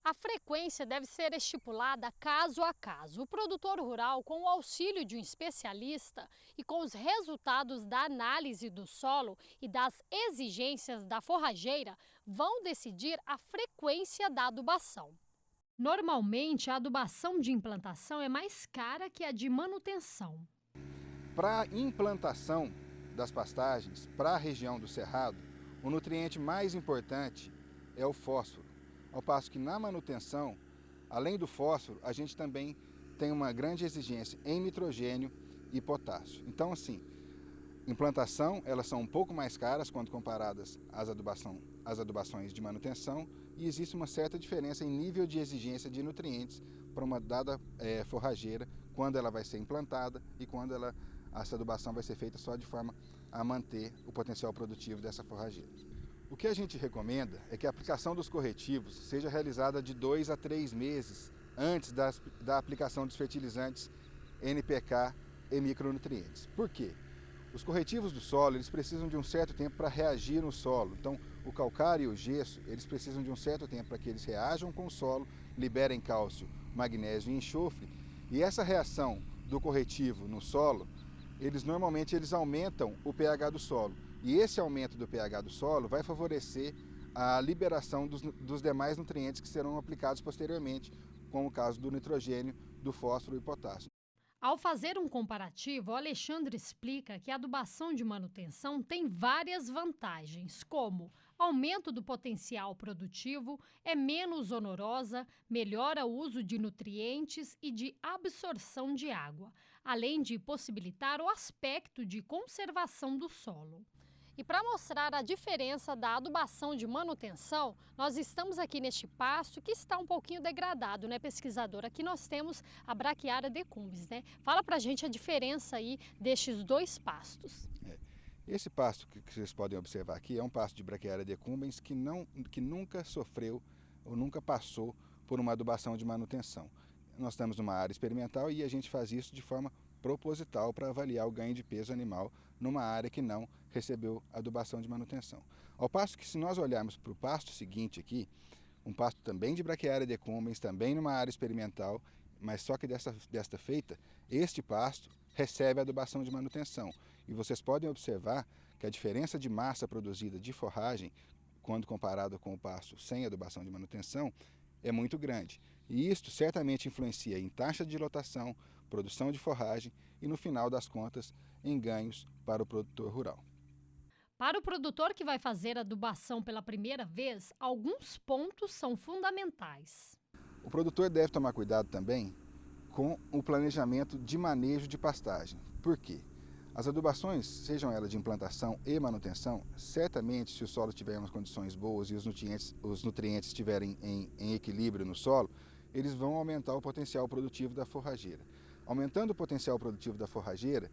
A frequência deve ser estipulada caso a caso. O produtor rural, com o auxílio de um especialista e com os resultados da análise do solo e das exigências da forrageira, vão decidir a frequência da adubação. Normalmente, a adubação de implantação é mais cara que a de manutenção. Para a implantação das pastagens para a região do Cerrado, o nutriente mais importante é o fósforo. Ao passo que na manutenção, além do fósforo, a gente também tem uma grande exigência em nitrogênio e potássio. Então, assim, implantação, elas são um pouco mais caras quando comparadas às adubações de manutenção e existe uma certa diferença em nível de exigência de nutrientes para uma dada forrageira, quando ela vai ser implantada e quando essa adubação vai ser feita só de forma a manter o potencial produtivo dessa forrageira. O que a gente recomenda é que a aplicação dos corretivos seja realizada de 2 a 3 meses antes da aplicação dos fertilizantes NPK e micronutrientes. Por quê? Os corretivos do solo, eles precisam de um certo tempo para reagir no solo. Então, o calcário e o gesso, eles precisam de um certo tempo para que eles reajam com o solo, liberem cálcio, magnésio e enxofre. E essa reação do corretivo no solo, normalmente aumentam o pH do solo. E esse aumento do pH do solo vai favorecer a liberação dos demais nutrientes que serão aplicados posteriormente, como o caso do nitrogênio, do fósforo e potássio. Ao fazer um comparativo, o Alexandre explica que a adubação de manutenção tem várias vantagens, como aumento do potencial produtivo, é menos onerosa, melhora o uso de nutrientes e de absorção de água, além de possibilitar o aspecto de conservação do solo. E para mostrar a diferença da adubação de manutenção, nós estamos aqui neste pasto que está um pouquinho degradado, né, pesquisador? Aqui nós temos a Braquiária decumbens, né? Fala pra gente a diferença aí destes dois pastos. Esse pasto que vocês podem observar aqui é um pasto de Braquiária decumbens que nunca sofreu ou nunca passou por uma adubação de manutenção. Nós estamos numa área experimental e a gente faz isso de forma proposital para avaliar o ganho de peso animal numa área que não recebeu adubação de manutenção. Ao passo que, se nós olharmos para o pasto seguinte aqui, um pasto também de Braquiária decumbens, também numa área experimental, mas só que desta feita, este pasto recebe adubação de manutenção. E vocês podem observar que a diferença de massa produzida de forragem, quando comparado com o pasto sem adubação de manutenção, é muito grande. E isto certamente influencia em taxa de lotação, produção de forragem e, no final das contas, em ganhos para o produtor rural. Para o produtor que vai fazer adubação pela primeira vez, alguns pontos são fundamentais. O produtor deve tomar cuidado também com o planejamento de manejo de pastagem. Por quê? As adubações, sejam elas de implantação e manutenção, certamente, se o solo tiver umas condições boas e os nutrientes estiverem em equilíbrio no solo, eles vão aumentar o potencial produtivo da forrageira. Aumentando o potencial produtivo da forrageira,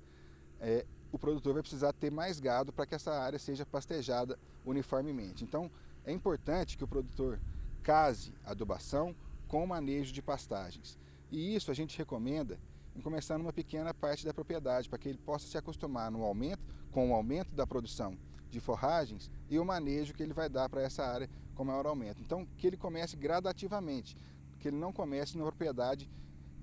o produtor vai precisar ter mais gado para que essa área seja pastejada uniformemente. Então, é importante que o produtor case a adubação com o manejo de pastagens. E isso a gente recomenda em começar numa pequena parte da propriedade, para que ele possa se acostumar com o aumento da produção de forragens e o manejo que ele vai dar para essa área com maior aumento. Então, que ele comece gradativamente, que ele não comece na propriedade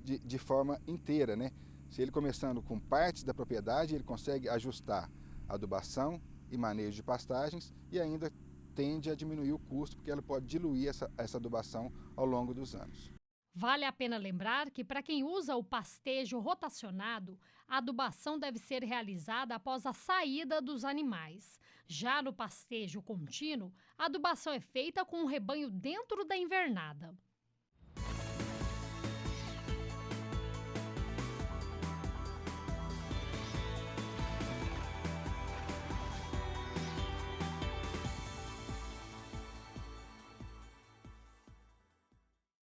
de forma inteira, né? Se ele começando com partes da propriedade, ele consegue ajustar adubação e manejo de pastagens e ainda tende a diminuir o custo, porque ela pode diluir essa adubação ao longo dos anos. Vale a pena lembrar que, para quem usa o pastejo rotacionado, a adubação deve ser realizada após a saída dos animais. Já no pastejo contínuo, a adubação é feita com o rebanho dentro da invernada.